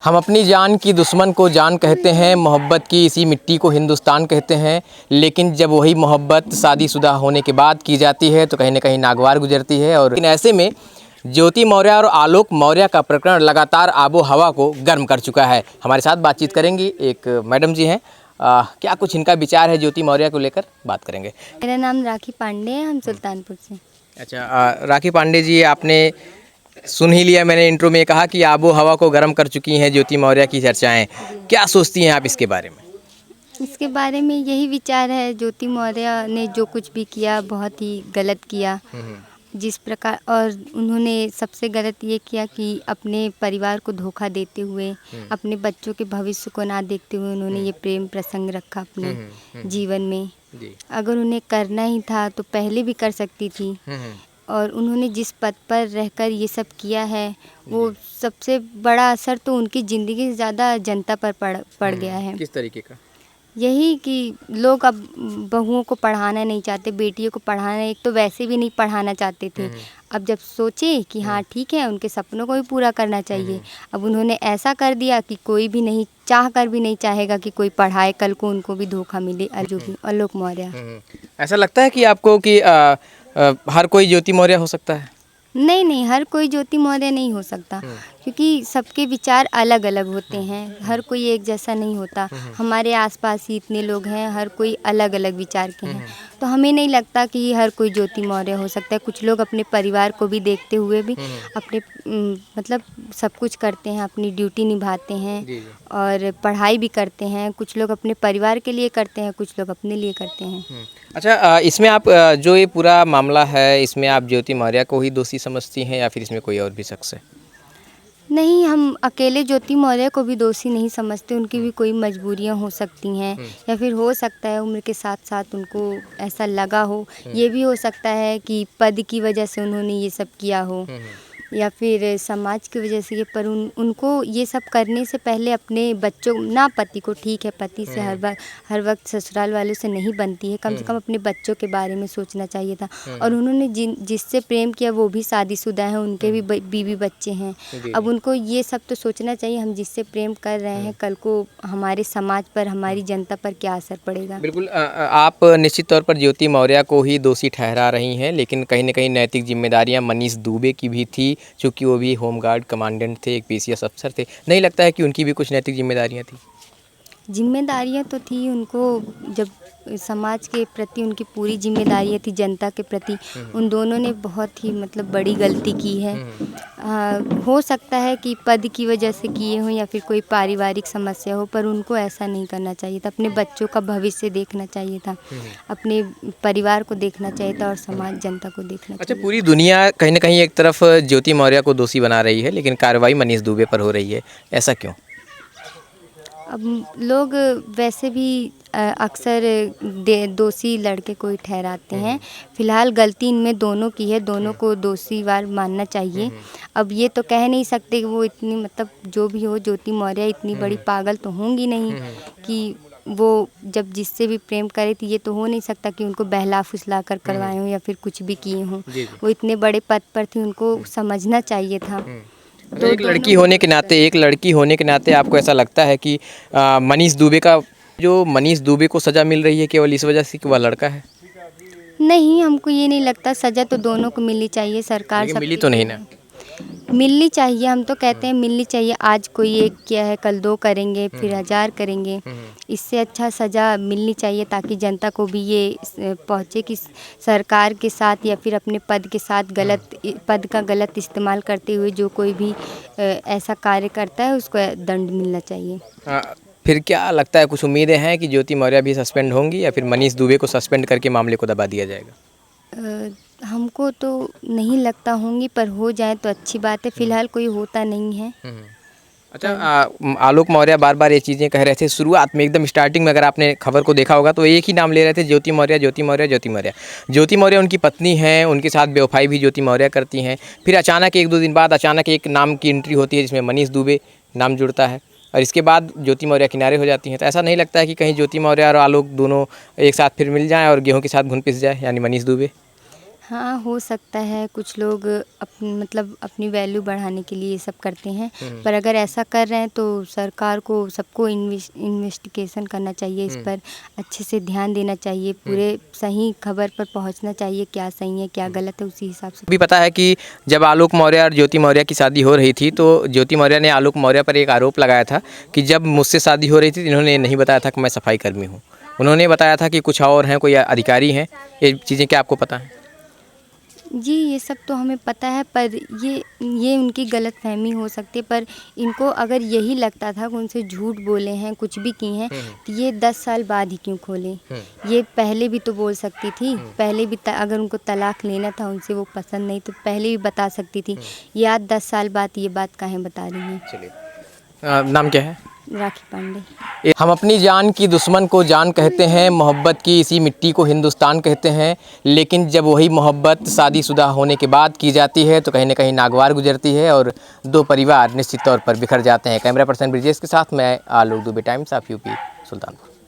हम अपनी जान की दुश्मन को जान कहते हैं, मोहब्बत की इसी मिट्टी को हिंदुस्तान कहते हैं। लेकिन जब वही मोहब्बत शादीशुदा होने के बाद की जाती है तो कहीं ना कहीं नागवार गुजरती है। और लेकिन ऐसे में ज्योति मौर्य और आलोक मौर्य का प्रकरण लगातार आबो हवा को गर्म कर चुका है। हमारे साथ बातचीत करेंगी एक मैडम जी हैं। क्या कुछ इनका विचार है ज्योति मौर्य को लेकर, बात करेंगे। मेरा नाम राखी पांडे है, हम सुल्तानपुर से। अच्छा, राखी पांडे जी, आपने सुन ही लिया, मैंने इंट्रो में कहा कि आबो हवा को गर्म कर चुकी हैं ज्योति मौर्य की चर्चाएं। क्या सोचती हैं आप इसके बारे में? इसके बारे में यही विचार है, ज्योति मौर्य ने जो कुछ भी किया बहुत ही गलत किया। जिस प्रकार, और उन्होंने सबसे गलत ये किया कि अपने परिवार को धोखा देते हुए, अपने बच्चों के भविष्य को ना देखते हुए उन्होंने ये प्रेम प्रसंग रखा अपने जीवन में। अगर उन्हें करना ही था तो पहले भी कर सकती थी। और उन्होंने जिस पद पर रहकर ये सब किया है, वो सबसे बड़ा असर तो उनकी ज़िंदगी से ज़्यादा जनता पर पड़ गया है। किस तरीके का? यही कि लोग अब बहुओं को पढ़ाना नहीं चाहते, बेटियों को पढ़ाना, एक तो वैसे भी नहीं पढ़ाना चाहते थे। अब जब सोचे कि हाँ ठीक है, उनके सपनों को भी पूरा करना चाहिए, अब उन्होंने ऐसा कर दिया कि कोई भी नहीं चाह कर भी नहीं चाहेगा कि कोई पढ़ाए, कल को उनको भी धोखा मिले। आलोक मौर्य। ऐसा लगता है कि आपको कि हर कोई ज्योति मौर्य हो सकता है? नहीं नहीं, हर कोई ज्योति मौर्य नहीं हो सकता, क्योंकि सबके विचार अलग अलग होते हैं, हर कोई एक जैसा नहीं होता। हमारे आसपास ही इतने लोग हैं, हर कोई अलग अलग विचार के हैं, तो हमें नहीं लगता कि हर कोई ज्योति मौर्य हो सकता है। कुछ लोग अपने परिवार को भी देखते हुए भी अपने मतलब सब कुछ करते हैं, अपनी ड्यूटी निभाते हैं और पढ़ाई भी करते हैं। कुछ लोग अपने परिवार के लिए करते हैं, कुछ लोग अपने लिए करते हैं। अच्छा, इसमें आप जो ये पूरा मामला है, इसमें आप ज्योति मौर्य को ही दोषी समझती हैं या फिर इसमें कोई और भी शख्स है? नहीं, हम अकेले ज्योति मौर्य को भी दोषी नहीं समझते, उनकी भी कोई मजबूरियां हो सकती हैं, या फिर हो सकता है उम्र के साथ साथ उनको ऐसा लगा हो। ये भी हो सकता है कि पद की वजह से उन्होंने ये सब किया हो, या फिर समाज की वजह से। पर उनको ये सब करने से पहले अपने बच्चों, ना पति को, ठीक है पति से हर वक्त ससुराल वालों से नहीं बनती है, कम से कम अपने बच्चों के बारे में सोचना चाहिए था। और उन्होंने जिससे प्रेम किया वो भी शादीशुदा हैं, उनके भी बीवी बच्चे हैं। अब उनको ये सब तो सोचना चाहिए, हम जिससे प्रेम कर रहे हैं, कल को हमारे समाज पर, हमारी जनता पर क्या असर पड़ेगा। बिल्कुल, आप निश्चित तौर पर ज्योति मौर्य को ही दोषी ठहरा रही हैं, लेकिन कहीं ना कहीं नैतिक जिम्मेदारियां मनीष दुबे की भी थी, चूँकि वो भी होमगार्ड कमांडेंट थे, एक पीसीएस अफसर थे। नहीं लगता है कि उनकी भी कुछ नैतिक जिम्मेदारियां थी? जिम्मेदारियां तो थी उनको, जब समाज के प्रति उनकी पूरी जिम्मेदारियां थी, जनता के प्रति। उन दोनों ने बहुत ही मतलब बड़ी गलती की है। हो सकता है कि पद की वजह से किए हों या फिर कोई पारिवारिक समस्या हो, पर उनको ऐसा नहीं करना चाहिए था। अपने बच्चों का भविष्य देखना चाहिए था, अपने परिवार को देखना चाहिए था और समाज जनता को देखना अच्छा, चाहिए। पूरी दुनिया कहीं ना कहीं एक तरफ ज्योति मौर्य को दोषी बना रही है, लेकिन कार्रवाई मनीष दुबे पर हो रही है, ऐसा क्यों? अब लोग वैसे भी अक्सर दोषी लड़के को ही ठहराते हैं। फिलहाल गलती इनमें दोनों की है, दोनों को दोषीवार मानना चाहिए। अब ये तो कह नहीं सकते कि वो इतनी, मतलब जो भी हो, ज्योति मौर्य इतनी बड़ी पागल तो होंगी नहीं कि वो जब जिससे भी प्रेम करे थी, ये तो हो नहीं सकता कि उनको बहला फुसला कर करवाए हों या फिर कुछ भी किए हों। वो इतने बड़े पद पर थी, उनको समझना चाहिए था। तो एक लड़की होने के नाते आपको ऐसा लगता है कि मनीष दुबे को सज़ा मिल रही है केवल इस वजह से कि वह लड़का है? नहीं, हमको ये नहीं लगता। सज़ा तो दोनों को मिलनी चाहिए, सरकार लेकिन सब मिली तो नहीं ना? मिलनी चाहिए। हम तो कहते हैं मिलनी चाहिए। आज कोई एक किया है, कल 2 करेंगे, फिर 1000 करेंगे। इससे अच्छा सज़ा मिलनी चाहिए, ताकि जनता को भी ये पहुँचे कि सरकार के साथ या फिर अपने पद के साथ पद का गलत इस्तेमाल करते हुए जो कोई भी ऐसा कार्य करता है, उसको दंड मिलना चाहिए। फिर क्या लगता है, कुछ उम्मीदें हैं कि ज्योति मौर्य भी सस्पेंड होंगी या फिर मनीष दुबे को सस्पेंड करके मामले को दबा दिया जाएगा? हमको तो नहीं लगता होंगी, पर हो जाए तो अच्छी बात है। फिलहाल कोई होता नहीं है। अच्छा, आलोक मौर्य बार बार ये चीज़ें कह रहे थे, शुरुआत में एकदम स्टार्टिंग में अगर आपने खबर को देखा होगा तो एक ही नाम ले रहे थे, ज्योति मौर्य, ज्योति मौर्य, ज्योति मौर्य। ज्योति मौर्य उनकी पत्नी हैं, उनके साथ बेवफाई भी ज्योति मौर्य करती हैं। फिर अचानक 1-2 दिन बाद अचानक एक नाम की एंट्री होती है जिसमें मनीष दुबे नाम जुड़ता है, और इसके बाद ज्योति मौर्य किनारे हो जाती हैं। तो ऐसा नहीं लगता है कि कहीं ज्योति मौर्य और आलोक दोनों एक साथ फिर मिल जाएँ और गेहूँ के साथ घुन पिस जाए, यानी मनीष दुबे? हाँ, हो सकता है कुछ लोग अपनी वैल्यू बढ़ाने के लिए ये सब करते हैं। पर अगर ऐसा कर रहे हैं तो सरकार को सबको इन्वेस्टिगेशन करना चाहिए, इस पर अच्छे से ध्यान देना चाहिए, पूरे सही खबर पर पहुंचना चाहिए, क्या सही है क्या गलत है उसी हिसाब से। भी पता है कि जब आलोक मौर्य और ज्योति मौर्य की शादी हो रही थी तो ज्योति मौर्य ने आलोक मौर्य पर एक आरोप लगाया था कि जब मुझसे शादी हो रही थी तो इन्होंने नहीं बताया था कि मैं सफाई कर्मी हूँ। उन्होंने बताया था कि कुछ और हैं, कोई अधिकारी हैं। ये चीज़ें क्या आपको पता है? जी, ये सब तो हमें पता है, पर ये उनकी गलतफ़हमी हो सकती है। पर इनको अगर यही लगता था कि उनसे झूठ बोले हैं, कुछ भी की हैं, तो ये 10 साल बाद ही क्यों खोले? ये पहले भी तो बोल सकती थी, पहले भी अगर उनको तलाक लेना था उनसे, वो पसंद नहीं तो पहले भी बता सकती थी। ये आज 10 साल बाद ये बात काहे बता रही हैं? चलिए, नाम क्या है? राखी पांडे। हम अपनी जान की दुश्मन को जान कहते हैं, मोहब्बत की इसी मिट्टी को हिंदुस्तान कहते हैं। लेकिन जब वही मोहब्बत शादीशुदा होने के बाद की जाती है तो कहीं ना कहीं नागवार गुजरती है और दो परिवार निश्चित तौर पर बिखर जाते हैं। कैमरा पर्सन ब्रिजेश के साथ मैं Alok Dubey, times of UP, Sultanpur.